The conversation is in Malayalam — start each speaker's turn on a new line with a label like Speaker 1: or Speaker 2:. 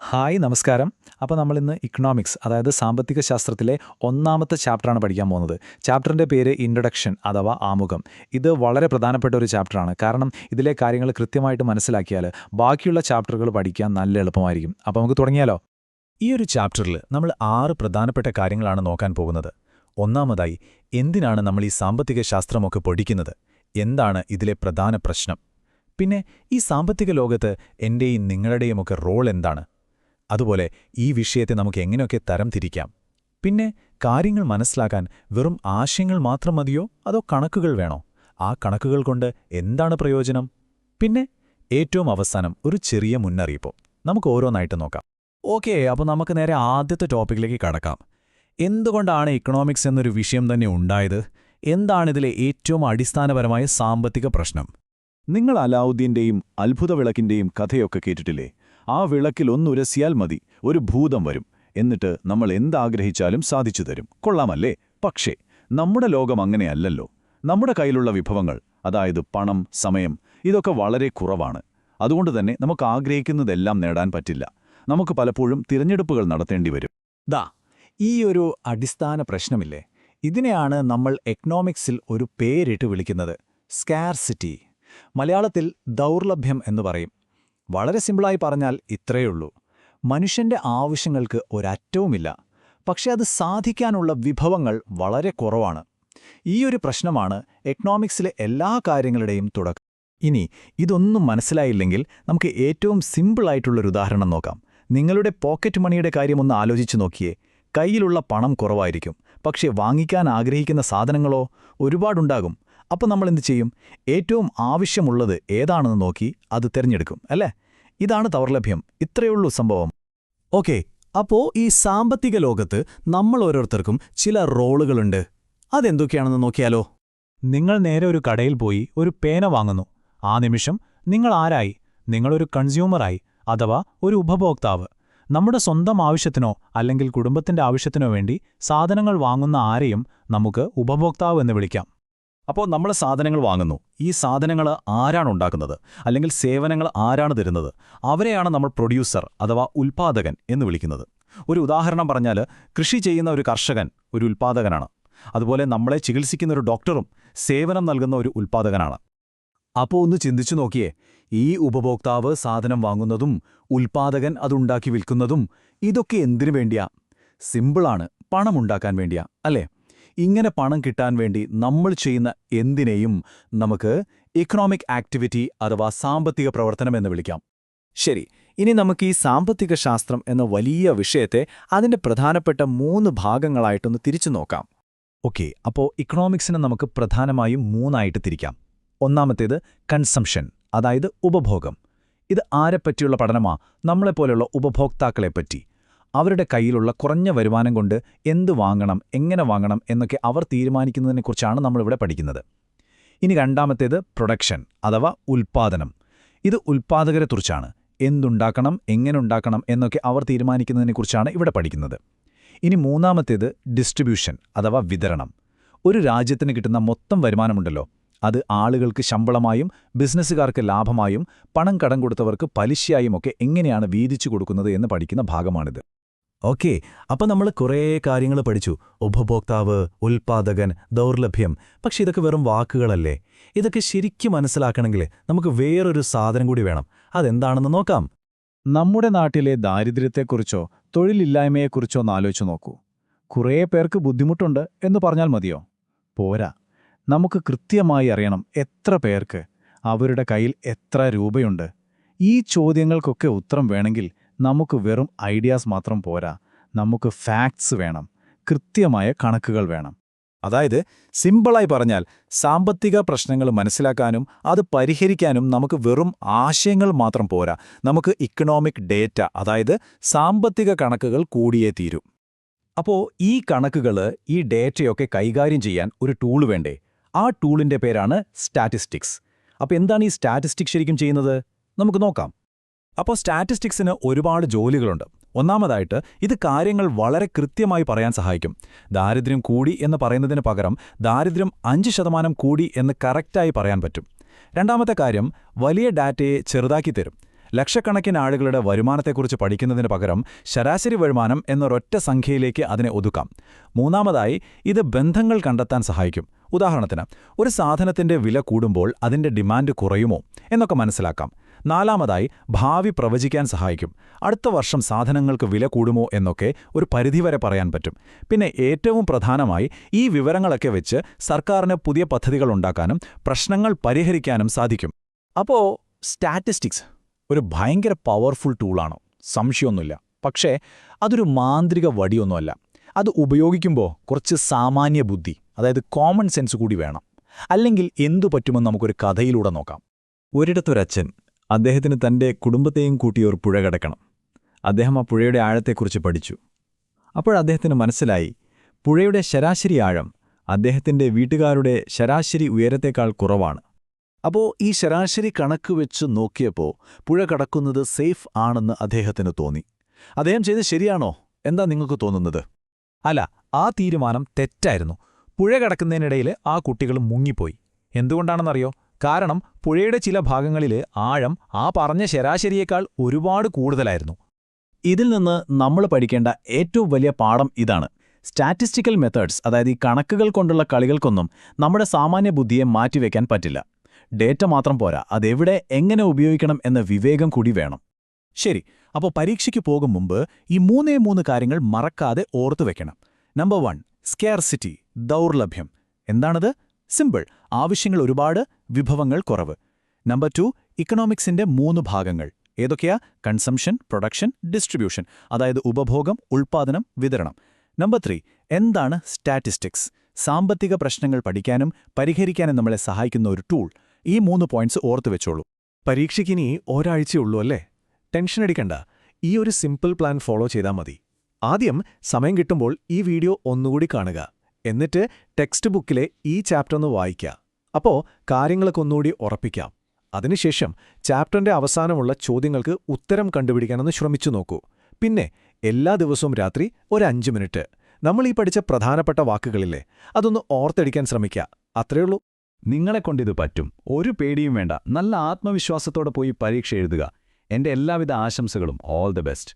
Speaker 1: ഹായ് നമസ്കാരം. അപ്പോൾ നമ്മളിന്ന് ഇക്കണോമിക്സ് അതായത് സാമ്പത്തിക ശാസ്ത്രത്തിലെ ഒന്നാമത്തെ ചാപ്റ്ററാണ് പഠിക്കാൻ പോകുന്നത്. ചാപ്റ്ററിൻ്റെ പേര് ഇൻട്രൊഡക്ഷൻ അഥവാ ആമുഖം. ഇത് വളരെ പ്രധാനപ്പെട്ട ഒരു ചാപ്റ്ററാണ്. കാരണം ഇതിലെ കാര്യങ്ങൾ കൃത്യമായിട്ട് മനസ്സിലാക്കിയാൽ ബാക്കിയുള്ള ചാപ്റ്ററുകൾ പഠിക്കാൻ നല്ല എളുപ്പമായിരിക്കും. അപ്പോൾ നമുക്ക് തുടങ്ങിയാലോ?
Speaker 2: ഈ ഒരു ചാപ്റ്ററിൽ നമ്മൾ 6 പ്രധാനപ്പെട്ട കാര്യങ്ങളാണ് നോക്കാൻ പോകുന്നത്. ഒന്നാമതായി, എന്തിനാണ് നമ്മൾ ഈ സാമ്പത്തിക ശാസ്ത്രമൊക്കെ പഠിക്കുന്നത്? എന്താണ് ഇതിലെ പ്രധാന പ്രശ്നം? പിന്നെ ഈ സാമ്പത്തിക ലോകത്ത് എന്റെയും നിങ്ങളുടെയുമൊക്കെ റോൾ എന്താണ്? അതുപോലെ ഈ വിഷയത്തെ നമുക്ക് എങ്ങനെയൊക്കെ തരംതിരിക്കാം? പിന്നെ കാര്യങ്ങൾ മനസ്സിലാക്കാൻ വെറും ആശയങ്ങൾ മാത്രം മതിയോ അതോ കണക്കുകൾ വേണോ? ആ കണക്കുകൾ കൊണ്ട് എന്താണ് പ്രയോജനം? പിന്നെ ഏറ്റവും അവസാനം ഒരു ചെറിയ മുന്നറിയിപ്പോ. നമുക്ക് ഓരോന്നായിട്ട് നോക്കാം.
Speaker 1: ഓക്കെ, അപ്പോൾ നമുക്ക് നേരെ ആദ്യത്തെ ടോപ്പിക്കിലേക്ക് കടക്കാം. എന്തുകൊണ്ടാണ് ഇക്കണോമിക്സ് എന്നൊരു വിഷയം തന്നെ ഉണ്ടായത്? എന്താണിതിലെ ഏറ്റവും അടിസ്ഥാനപരമായ സാമ്പത്തിക പ്രശ്നം?
Speaker 3: നിങ്ങൾ അലാവുദ്ദീന്റെയും അത്ഭുത വിളക്കിന്റെയും കഥയൊക്കെ കേട്ടിട്ടില്ലേ? ആ വിളക്കിൽ ഒന്നുരസിയാൽ മതി, ഒരു ഭൂതം വരും, എന്നിട്ട് നമ്മൾ എന്താഗ്രഹിച്ചാലും സാധിച്ചു തരും. കൊള്ളാമല്ലേ? പക്ഷേ നമ്മുടെ ലോകം അങ്ങനെയല്ലല്ലോ. നമ്മുടെ കയ്യിലുള്ള വിഭവങ്ങൾ, അതായത് പണം, സമയം, ഇതൊക്കെ വളരെ കുറവാണ്. അതുകൊണ്ട് തന്നെ നമുക്ക് ആഗ്രഹിക്കുന്നതെല്ലാം നേടാൻ പറ്റില്ല. നമുക്ക് പലപ്പോഴും തിരഞ്ഞെടുപ്പുകൾ നടത്തേണ്ടി വരും.
Speaker 2: ഈ ഒരു അടിസ്ഥാന പ്രശ്നമില്ലേ, ഇതിനെയാണ് നമ്മൾ എക്കണോമിക്സിൽ ഒരു പേരിട്ട് വിളിക്കുന്നത്: സ്കാർസിറ്റി. മലയാളത്തിൽ ദൗർലഭ്യം എന്ന് പറയും. വളരെ സിമ്പിളായി പറഞ്ഞാൽ ഇത്രയുള്ളൂ: മനുഷ്യന്റെ ആവശ്യങ്ങൾക്ക് ഒരറ്റവുമില്ല, പക്ഷെ അത് സാധിക്കാനുള്ള വിഭവങ്ങൾ വളരെ കുറവാണ്. ഈയൊരു പ്രശ്നമാണ് എക്കണോമിക്സിലെ എല്ലാ കാര്യങ്ങളുടെയും തുടക്കം. ഇനി ഇതൊന്നും മനസ്സിലായില്ലെങ്കിൽ നമുക്ക് ഏറ്റവും സിമ്പിളായിട്ടുള്ളൊരു ഉദാഹരണം നോക്കാം. നിങ്ങളുടെ പോക്കറ്റ് മണിയുടെ കാര്യമൊന്ന് ആലോചിച്ചു നോക്കിയേ. കയ്യിലുള്ള പണം കുറവായിരിക്കും, പക്ഷേ വാങ്ങിക്കാൻ ആഗ്രഹിക്കുന്ന സാധനങ്ങളോ ഒരുപാടുണ്ടാകും. അപ്പോൾ നമ്മളെന്ത് ചെയ്യും? ഏറ്റവും ആവശ്യമുള്ളത് ഏതാണെന്ന് നോക്കി അത് തിരഞ്ഞെടുക്കും, അല്ലേ? ഇതാണ് ദൗർലഭ്യം. ഇത്രയുള്ളൂ സംഭവം.
Speaker 1: ഓക്കെ, അപ്പോൾ ഈ സാമ്പത്തിക ലോകത്ത് നമ്മൾ ഓരോരുത്തർക്കും ചില റോളുകളുണ്ട്. അതെന്തൊക്കെയാണെന്ന് നോക്കിയാലോ?
Speaker 2: നിങ്ങൾ നേരെ ഒരു കടയിൽ പോയി ഒരു പേന വാങ്ങുന്നു. ആ നിമിഷം നിങ്ങൾ ആരായി? നിങ്ങളൊരു കൺസ്യൂമറായി, അഥവാ ഒരു ഉപഭോക്താവ്. നമ്മുടെ സ്വന്തം ആവശ്യത്തിനോ അല്ലെങ്കിൽ കുടുംബത്തിന്റെ ആവശ്യത്തിനോ വേണ്ടി സാധനങ്ങൾ വാങ്ങുന്ന ആരെയും നമുക്ക് ഉപഭോക്താവ് എന്ന് വിളിക്കാം.
Speaker 3: അപ്പോൾ നമ്മൾ സാധനങ്ങൾ വാങ്ങുന്നു. ഈ സാധനങ്ങൾ ആരാണ് ഉണ്ടാക്കുന്നത്, അല്ലെങ്കിൽ സേവനങ്ങൾ ആരാണ് തരുന്നത്? അവരെയാണ് നമ്മൾ പ്രൊഡ്യൂസർ അഥവാ ഉൽപ്പാദകൻ എന്ന് വിളിക്കുന്നത്. ഒരു ഉദാഹരണം പറഞ്ഞാൽ, കൃഷി ചെയ്യുന്ന ഒരു കർഷകൻ ഒരു ഉൽപ്പാദകനാണ്. അതുപോലെ നമ്മളെ ചികിത്സിക്കുന്ന ഒരു ഡോക്ടറും സേവനം നൽകുന്ന ഒരു ഉൽപ്പാദകനാണ്. അപ്പോൾ ഒന്ന് ചിന്തിച്ചു നോക്കിയേ, ഈ ഉപഭോക്താവ് സാധനം വാങ്ങുന്നതും ഉൽപ്പാദകൻ അതുണ്ടാക്കി വിൽക്കുന്നതും ഇതൊക്കെ എന്തിനു വേണ്ടിയാ? സിമ്പിളാണ്, പണമുണ്ടാക്കാൻ വേണ്ടിയാ, അല്ലേ? ഇങ്ങനെ പണം കിട്ടാൻ വേണ്ടി നമ്മൾ ചെയ്യുന്ന എന്തിനേയും നമുക്ക് ഇക്കണോമിക് ആക്ടിവിറ്റി അഥവാ സാമ്പത്തിക പ്രവർത്തനം എന്ന് വിളിക്കാം.
Speaker 1: ശരി, ഇനി നമുക്ക് ഈ സാമ്പത്തിക ശാസ്ത്രം എന്ന വലിയ വിഷയത്തെ അതിന്റെ പ്രധാനപ്പെട്ട 3 ഭാഗങ്ങളായിട്ടൊന്ന് തിരിച്ചു നോക്കാം.
Speaker 2: ഓക്കെ, അപ്പോൾ ഇക്കണോമിക്സിനെ നമുക്ക് പ്രധാനമായും 3ആയിട്ട് തിരിക്കാം. ഒന്നാമത്തേത് കൺസംഷൻ, അതായത് ഉപഭോഗം. ഇത് ആരെപ്പറ്റിയുള്ള പഠനമാ? നമ്മളെപ്പോലെയുള്ള ഉപഭോക്താക്കളെപ്പറ്റി. അവരുടെ കയ്യിലുള്ള കുറഞ്ഞ വരുമാനം കൊണ്ട് എന്ത് വാങ്ങണം, എങ്ങനെ വാങ്ങണം എന്നൊക്കെ അവർ തീരുമാനിക്കുന്നതിനെക്കുറിച്ചാണ് നമ്മളിവിടെ പഠിക്കുന്നത്. ഇനി രണ്ടാമത്തേത് പ്രൊഡക്ഷൻ അഥവാ ഉൽപ്പാദനം. ഇത് ഉൽപ്പാദകരെക്കുറിച്ചാണ്. എന്തുണ്ടാക്കണം, എങ്ങനെ ഉണ്ടാക്കണം എന്നൊക്കെ അവർ തീരുമാനിക്കുന്നതിനെക്കുറിച്ചാണ് ഇവിടെ പഠിക്കുന്നത്. ഇനി മൂന്നാമത്തേത് ഡിസ്ട്രിബ്യൂഷൻ അഥവാ വിതരണം. ഒരു രാജ്യത്തിന് കിട്ടുന്ന മൊത്തം വരുമാനമുണ്ടല്ലോ, അത് ആളുകൾക്ക് ശമ്പളമായും ബിസിനസ്സുകാർക്ക് ലാഭമായും പണം കടം കൊടുത്തവർക്ക് പലിശയായുമൊക്കെ എങ്ങനെയാണ് വീതിച്ചു കൊടുക്കുന്നത് എന്ന് പഠിക്കുന്ന ഭാഗമാണിത്.
Speaker 1: ഓക്കെ, അപ്പോൾ നമ്മൾ കുറേ കാര്യങ്ങൾ പഠിച്ചു: ഉപഭോക്താവ്, ഉൽപ്പാദകൻ, ദൗർലഭ്യം. പക്ഷെ ഇതൊക്കെ വെറും വാക്കുകളല്ലേ? ഇതൊക്കെ ശരിക്കും മനസ്സിലാക്കണമെങ്കിൽ നമുക്ക് വേറൊരു സാധനം കൂടി വേണം. അതെന്താണെന്ന് നോക്കാം.
Speaker 3: നമ്മുടെ നാട്ടിലെ ദാരിദ്ര്യത്തെക്കുറിച്ചോ തൊഴിലില്ലായ്മയെക്കുറിച്ചോ ഒന്ന് ആലോചിച്ചു നോക്കൂ. കുറേ പേർക്ക് ബുദ്ധിമുട്ടുണ്ട് എന്ന് പറഞ്ഞാൽ മതിയോ? പോരാ. നമുക്ക് കൃത്യമായി അറിയണം എത്ര പേർക്ക്, അവരുടെ കയ്യിൽ എത്ര രൂപയുണ്ട്. ഈ ചോദ്യങ്ങൾക്കൊക്കെ ഉത്തരം വേണമെങ്കിൽ നമുക്ക് വെറും ഐഡിയാസ് മാത്രം പോരാ, നമുക്ക് ഫാക്ട്സ് വേണം, കൃത്യമായ കണക്കുകൾ വേണം.
Speaker 1: അതായത് സിമ്പിളായി പറഞ്ഞാൽ, സാമ്പത്തിക പ്രശ്നങ്ങൾ മനസ്സിലാക്കാനും അത് പരിഹരിക്കാനും നമുക്ക് വെറും ആശയങ്ങൾ മാത്രം പോരാ, നമുക്ക് ഇക്കണോമിക് ഡേറ്റ അതായത് സാമ്പത്തിക കണക്കുകൾ കൂടിയേ തീരൂ. അപ്പോൾ ഈ കണക്കുകൾ, ഈ ഡേറ്റയൊക്കെ കൈകാര്യം ചെയ്യാൻ ഒരു ടൂൾ വേണ്ടേ? ആ ടൂളിന്റെ പേരാണ് സ്റ്റാറ്റിസ്റ്റിക്സ്. അപ്പോൾ എന്താണ് ഈ സ്റ്റാറ്റിസ്റ്റിക്സ് ശരിക്കും ചെയ്യുന്നത്? നമുക്ക് നോക്കാം. അപ്പോൾ സ്റ്റാറ്റിസ്റ്റിക്സിന് ഒരുപാട് ജോലികളുണ്ട്. ഒന്നാമതായിട്ട്, ഇത് കാര്യങ്ങൾ വളരെ കൃത്യമായി പറയാൻ സഹായിക്കും. ദാരിദ്ര്യം കൂടി എന്ന് പറയുന്നതിന് പകരം ദാരിദ്ര്യം 5% കൂടി എന്ന് കറക്റ്റായി പറയാൻ പറ്റും. രണ്ടാമത്തെ കാര്യം, വലിയ ഡാറ്റയെ ചെറുതാക്കി തരും. ലക്ഷക്കണക്കിന് ആളുകളുടെ വരുമാനത്തെക്കുറിച്ച് പഠിക്കുന്നതിന് പകരം ശരാശരി വരുമാനം എന്നൊരൊറ്റ സംഖ്യയിലേക്ക് അതിനെ ഒതുക്കാം. മൂന്നാമതായി, ഇത് ബന്ധങ്ങൾ കണ്ടെത്താൻ സഹായിക്കും. ഉദാഹരണത്തിന്, ഒരു സാധനത്തിന്റെ വില കൂടുമ്പോൾ അതിന്റെ ഡിമാൻഡ് കുറയുമോ എന്നൊക്കെ മനസ്സിലാക്കാം. നാലാമതായി, ഭാവി പ്രവചിക്കാൻ സഹായിക്കും. അടുത്ത വർഷം സാധനങ്ങൾക്ക് വില കൂടുമോ എന്നൊക്കെ ഒരു പരിധിവരെ പറയാൻ പറ്റും. പിന്നെ ഏറ്റവും പ്രധാനമായി, ഈ വിവരങ്ങളൊക്കെ വെച്ച് സർക്കാരിന് പുതിയ പദ്ധതികൾ ഉണ്ടാക്കാനും പ്രശ്നങ്ങൾ പരിഹരിക്കാനും സാധിക്കും.
Speaker 2: അപ്പോൾ സ്റ്റാറ്റിസ്റ്റിക്സ് ഒരു ഭയങ്കര പവർഫുൾ ടൂളാണോ? സംശയമൊന്നുമില്ല. പക്ഷേ അതൊരു മാന്ത്രിക വടിയൊന്നുമല്ല. അത് ഉപയോഗിക്കുമ്പോൾ കുറച്ച് സാമാന്യ ബുദ്ധി, അതായത് കോമൺ സെൻസ് കൂടി വേണം. അല്ലെങ്കിൽ എന്തു പറ്റുമെന്ന് നമുക്കൊരു കഥയിലൂടെ നോക്കാം. ഒരിടത്തൊരച്ഛൻ, അദ്ദേഹത്തിന് തൻ്റെ കുടുംബത്തെയും കൂട്ടി ഒരു പുഴ കടക്കണം. അദ്ദേഹം ആ പുഴയുടെ ആഴത്തെക്കുറിച്ച് പഠിച്ചു. അപ്പോഴദ്ദേഹത്തിന് മനസ്സിലായി, പുഴയുടെ ശരാശരി ആഴം അദ്ദേഹത്തിൻ്റെ വീട്ടുകാരുടെ ശരാശരി ഉയരത്തേക്കാൾ കുറവാണ്.
Speaker 1: അപ്പോൾ ഈ ശരാശരി കണക്ക് വെച്ച് നോക്കിയപ്പോൾ പുഴ കടക്കുന്നത് സേഫ് ആണെന്ന് അദ്ദേഹത്തിന് തോന്നി. അദ്ദേഹം ചെയ്ത് ശരിയാണോ? എന്താ നിങ്ങൾക്ക് തോന്നുന്നത്?
Speaker 2: അല്ല, ആ തീരുമാനം തെറ്റായിരുന്നു. പുഴ കടക്കുന്നതിനിടയിൽ ആ കുട്ടികൾ മുങ്ങിപ്പോയി. എന്തുകൊണ്ടാണെന്നറിയോ? കാരണം പുഴയുടെ ചില ഭാഗങ്ങളിൽ ആഴം ആ പറഞ്ഞ ശരാശരിയേക്കാൾ ഒരുപാട് കൂടുതലായിരുന്നു. ഇതിൽ നിന്ന് നമ്മൾ പഠിക്കേണ്ട ഏറ്റവും വലിയ പാഠം ഇതാണ്: സ്റ്റാറ്റിസ്റ്റിക്കൽ മെത്തേഡ്സ്, അതായത് ഈ കണക്കുകൾ കൊണ്ടുള്ള കളികൾക്കൊന്നും നമ്മുടെ സാമാന്യ ബുദ്ധിയെ മാറ്റിവെക്കാൻ പറ്റില്ല. ഡേറ്റ മാത്രം പോരാ, അതെവിടെ എങ്ങനെ ഉപയോഗിക്കണം എന്ന വിവേകം കൂടി വേണം.
Speaker 1: ശരി, അപ്പോൾ പരീക്ഷയ്ക്ക് പോകും മുമ്പ് ഈ മൂന്നേ കാര്യങ്ങൾ മറക്കാതെ ഓർത്തുവെക്കണം. നമ്പർ 1, സ്കേർസിറ്റി, ദൗർലഭ്യം. എന്താണത്? സിമ്പിൾ, ആവശ്യങ്ങൾ ഒരുപാട്, വിഭവങ്ങൾ കുറവ്. നമ്പർ 2, ഇക്കണോമിക്സിന്റെ 3 ഭാഗങ്ങൾ. ഏതൊക്കെയാ? കൺസംഷൻ, പ്രൊഡക്ഷൻ, ഡിസ്ട്രിബ്യൂഷൻ, അതായത് ഉപഭോഗം, ഉൽപ്പാദനം, വിതരണം. നമ്പർ 3, എന്താണ് സ്റ്റാറ്റിസ്റ്റിക്സ്? സാമ്പത്തിക പ്രശ്നങ്ങൾ പഠിക്കാനും പരിഹരിക്കാനും നമ്മളെ സഹായിക്കുന്ന ഒരു ടൂൾ. ഈ 3 പോയിന്റ്സ് ഓർത്തുവെച്ചോളൂ.
Speaker 4: പരീക്ഷയ്ക്കിനി ഒരാഴ്ചയുള്ളൂ അല്ലേ? ടെൻഷൻ അടിക്കണ്ട. ഈ ഒരു സിമ്പിൾ പ്ലാൻ ഫോളോ ചെയ്താൽ മതി. ആദ്യം സമയം കിട്ടുമ്പോൾ ഈ വീഡിയോ ഒന്നുകൂടി കാണുക. എന്നിട്ട് ടെക്സ്റ്റ് ബുക്കിലെ ഈ ചാപ്റ്റർ ഒന്ന് വായിക്കുക. അപ്പോൾ കാര്യങ്ങളൊക്കെ ഒന്നുകൂടി ഉറപ്പിക്കാം. അതിനുശേഷം ചാപ്റ്ററിന്റെ അവസാനമുള്ള ചോദ്യങ്ങൾക്ക് ഉത്തരം കണ്ടുപിടിക്കാനൊന്ന് ശ്രമിച്ചു നോക്കൂ. പിന്നെ എല്ലാ ദിവസവും രാത്രി ഒരു 5 മിനിറ്റ് നമ്മൾ ഈ പഠിച്ച പ്രധാനപ്പെട്ട വാക്കുകളില്ലേ, അതൊന്ന് ഓർത്തടിക്കാൻ ശ്രമിക്കുക. അത്രയുള്ളൂ.
Speaker 3: നിങ്ങളെക്കൊണ്ടിത് പറ്റും. ഒരു പേടിയും വേണ്ട. നല്ല ആത്മവിശ്വാസത്തോടെ പോയി പരീക്ഷ എഴുതുക. എന്റെ എല്ലാവിധ ആശംസകളും. All the best.